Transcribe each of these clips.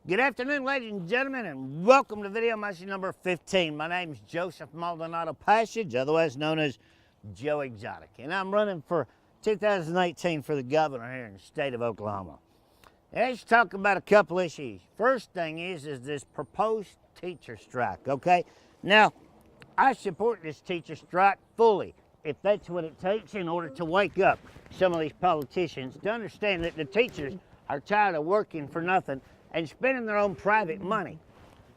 Good afternoon, ladies and gentlemen, and welcome to video message number 15. My name is Joseph Maldonado-Passage, otherwise known as Joe Exotic, and I'm running for 2018 for the governor here in the state of Oklahoma. And let's talk about a couple issues. First thing is this proposed teacher strike, okay? Now, I support this teacher strike fully, if that's what it takes in order to wake up some of these politicians to understand that the teachers are tired of working for nothing and spending their own private money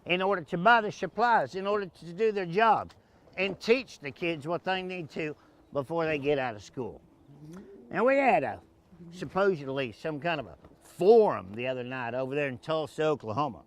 in order to buy the supplies, in order to do their jobs, and teach the kids what they need to before they get out of school. Now, we had supposedly some kind of a forum the other night over there in Tulsa, Oklahoma,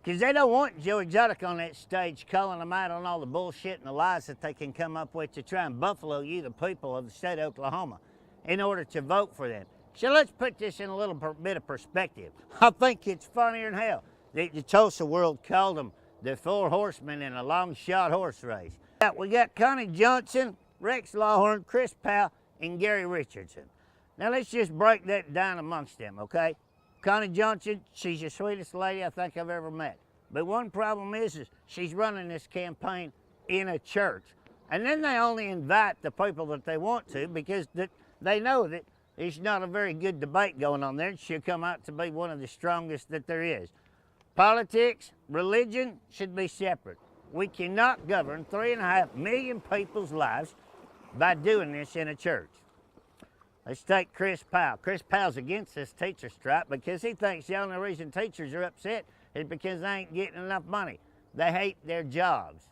because they don't want Joe Exotic on that stage calling them out on all the bullshit and the lies that they can come up with to try and buffalo you, the people of the state of Oklahoma, in order to vote for them. So let's put this in a little bit of perspective. I think it's funnier than hell. The Tulsa world called them the four horsemen in a long shot horse race. We got Connie Johnson, Rex Lawhorn, Chris Powell, and Gary Richardson. Now let's just break that down amongst them, okay? Connie Johnson, she's the sweetest lady I think I've ever met. But one problem is she's running this campaign in a church. And then they only invite the people that they want to because they know that there's not a very good debate going on there. She'll come out to be one of the strongest that there is. Politics, religion should be separate. We cannot govern 3.5 million people's lives by doing this in a church. Let's take Chris Powell. Chris Powell's against this teacher strike because he thinks the only reason teachers are upset is because they ain't getting enough money. They hate their jobs.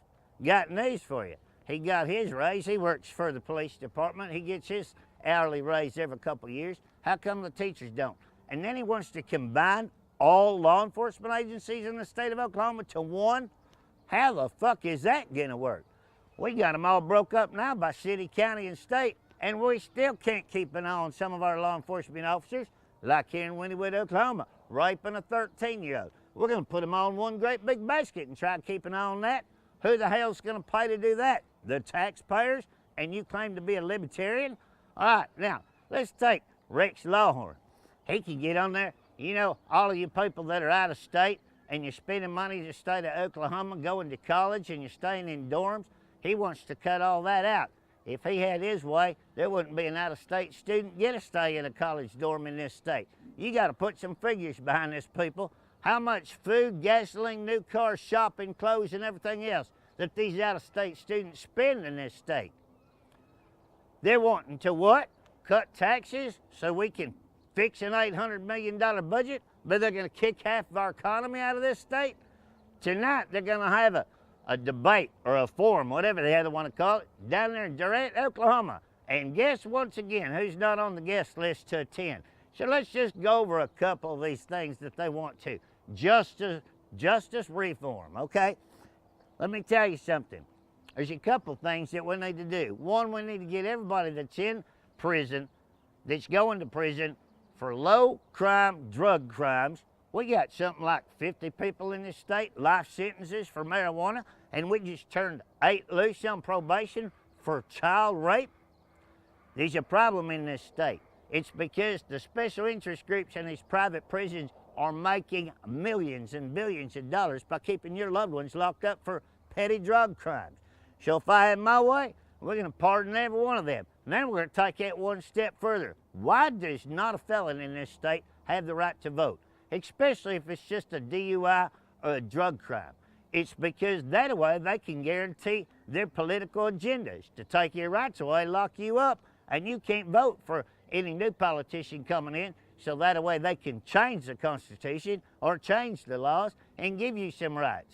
Got news for you. He got his raise. He works for the police department. He gets his hourly raise every couple of years. How come the teachers don't? And then he wants to combine all law enforcement agencies in the state of Oklahoma to one? How the fuck is that gonna work? We got them all broke up now by city, county, and state, and we still can't keep an eye on some of our law enforcement officers, like here in Wynnewood, Oklahoma, raping a 13-year-old. We're gonna put them all in one great big basket and try to keep an eye on that. Who the hell's gonna pay to do that? The taxpayers? And you claim to be a libertarian? All right, now, let's take Rex Lawhorn. He can get on there. You know, all of you people that are out of state and you're spending money in the state of Oklahoma, going to college and you're staying in dorms, he wants to cut all that out. If he had his way, there wouldn't be an out-of-state student get a stay in a college dorm in this state. You got to put some figures behind this, people. How much food, gasoline, new cars, shopping, clothes, and everything else that these out-of-state students spend in this state. They're wanting to what? Cut taxes so we can fix an $800 million budget, but they're going to kick half of our economy out of this state? Tonight, they're going to have a debate or a forum, whatever the hell they want to call it, down there in Durant, Oklahoma. And guess, once again, who's not on the guest list to attend? So let's just go over a couple of these things that they want to. Justice reform, okay? Let me tell you something. There's a couple things that we need to do. One, we need to get everybody that's in prison, that's going to prison for low crime drug crimes. We got something like 50 people in this state, life sentences for marijuana, and we just turned 8 loose on probation for child rape. There's a problem in this state. It's because the special interest groups in these private prisons are making millions and billions of dollars by keeping your loved ones locked up for petty drug crimes. So if I have my way, we're going to pardon every one of them. And then we're going to take that one step further. Why does not a felon in this state have the right to vote? Especially if it's just a DUI or a drug crime. It's because that way they can guarantee their political agendas to take your rights away, lock you up, and you can't vote for any new politician coming in, so that way they can change the Constitution or change the laws and give you some rights.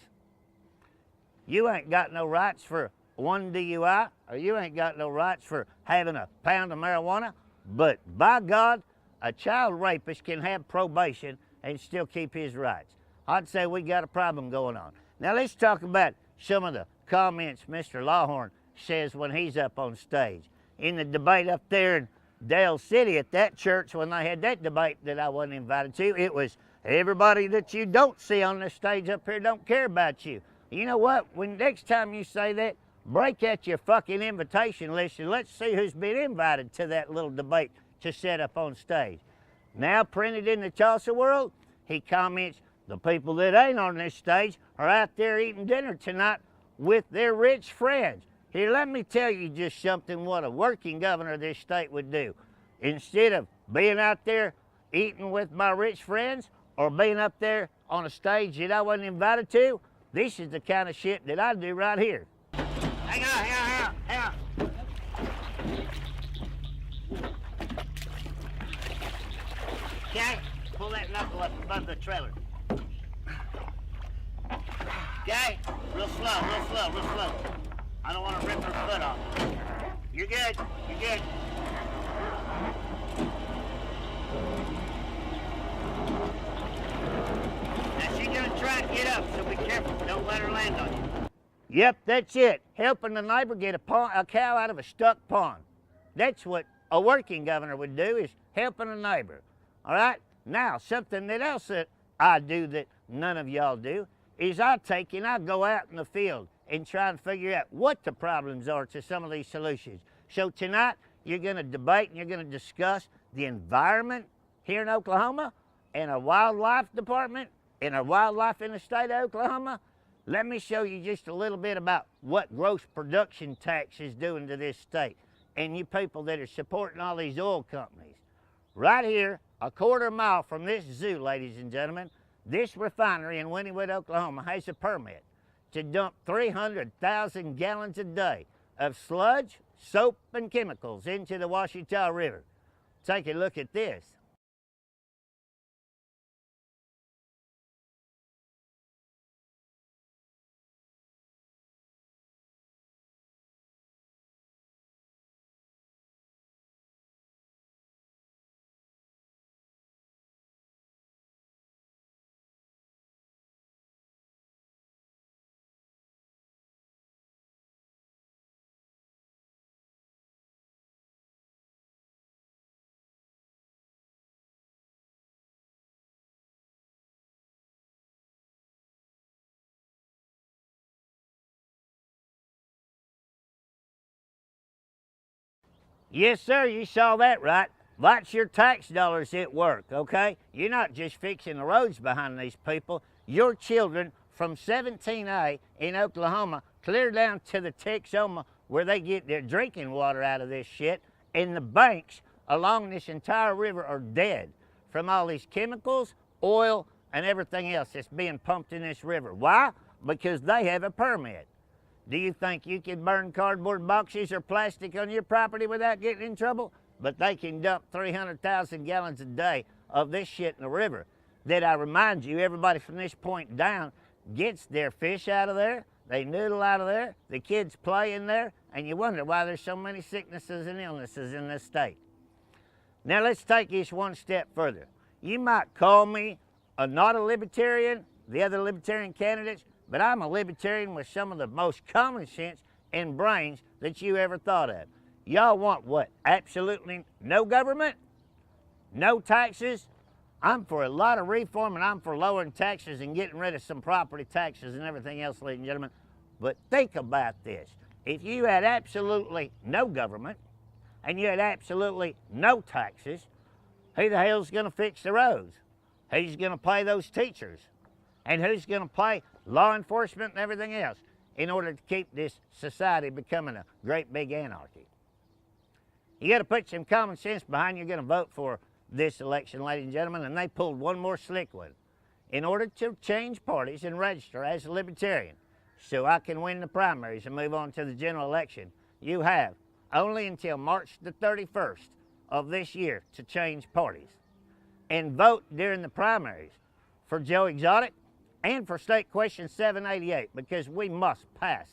You ain't got no rights for one DUI, or you ain't got no rights for having a pound of marijuana, but by God, a child rapist can have probation and still keep his rights. I'd say we got a problem going on. Now let's talk about some of the comments Mr. Lawhorn says when he's up on stage. In the debate up there in Dale City at that church, when they had that debate that I wasn't invited to, it was everybody that you don't see on this stage up here don't care about you. You know what? When next time you say that, break out your fucking invitation list and let's see who's been invited to that little debate to set up on stage. Now printed in the Tulsa World, he comments, The people that ain't on this stage are out there eating dinner tonight with their rich friends. Here, let me tell you just something what a working governor of this state would do. Instead of being out there eating with my rich friends or being up there on a stage that I wasn't invited to, this is the kind of shit that I do right here. Hang on, hang on. Okay, pull that knuckle up above the trailer. Okay, real slow. I don't want to rip her foot off. You're good. Now she's gonna try and get up, so be careful. Don't let her land on you. Yep, that's it. Helping the neighbor get a cow out of a stuck pond. That's what a working governor would do, is helping a neighbor. All right? Now, something else that I do that none of y'all do is I go out in the field and try and figure out what the problems are to some of these solutions. So tonight, you're going to debate and you're going to discuss the environment here in Oklahoma and our wildlife department and our wildlife in the state of Oklahoma. Let me show you just a little bit about what gross production tax is doing to this state and you people that are supporting all these oil companies. Right here, a quarter mile from this zoo, ladies and gentlemen, this refinery in Wynnewood, Oklahoma has a permit to dump 300,000 gallons a day of sludge, soap, and chemicals into the Ouachita River. Take a look at this. Yes, sir, you saw that right. That's your tax dollars at work, okay? You're not just fixing the roads behind these people. Your children from 17A in Oklahoma clear down to the Texoma where they get their drinking water out of this shit, and the banks along this entire river are dead from all these chemicals, oil, and everything else that's being pumped in this river. Why? Because they have a permit. Do you think you can burn cardboard boxes or plastic on your property without getting in trouble? But they can dump 300,000 gallons a day of this shit in the river. That I remind you, everybody from this point down gets their fish out of there, they noodle out of there, the kids play in there, and you wonder why there's so many sicknesses and illnesses in this state. Now let's take this one step further. You might call me not a libertarian, the other libertarian candidates, but I'm a libertarian with some of the most common sense and brains that you ever thought of. Y'all want what? Absolutely no government? No taxes? I'm for a lot of reform, and I'm for lowering taxes and getting rid of some property taxes and everything else, ladies and gentlemen. But think about this. If you had absolutely no government and you had absolutely no taxes, who the hell's going to fix the roads? Who's going to pay those teachers? And who's going to pay law enforcement and everything else in order to keep this society becoming a great big anarchy? You got to put some common sense behind you're going to vote for this election, ladies and gentlemen, and they pulled one more slick one. In order to change parties and register as a libertarian so I can win the primaries and move on to the general election, you have only until March the 31st of this year to change parties and vote during the primaries for Joe Exotic and for State Question 788, because we must pass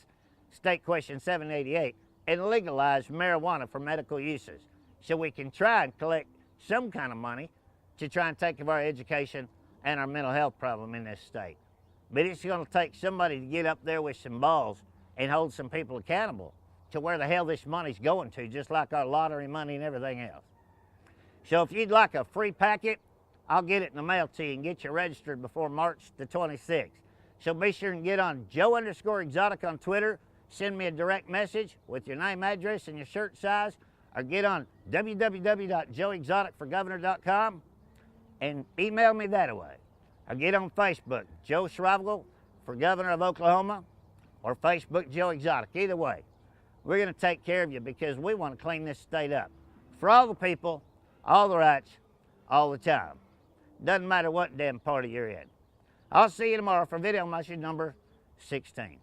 State Question 788 and legalize marijuana for medical uses so we can try and collect some kind of money to try and take care of our education and our mental health problem in this state. But it's going to take somebody to get up there with some balls and hold some people accountable to where the hell this money's going to, just like our lottery money and everything else. So if you'd like a free packet, I'll get it in the mail to you and get you registered before March the 26th. So be sure and get on Joe_Exotic on Twitter, send me a direct message with your name, address, and your shirt size, or get on www.joeexoticforgovernor.com and email me that way. or get on Facebook, Joe Schrivel for governor of Oklahoma, or Facebook Joe Exotic. Either way, we're going to take care of you because we want to clean this state up for all the people, all the rights, all the time. Doesn't matter what damn party you're in. I'll see you tomorrow for video message number 16.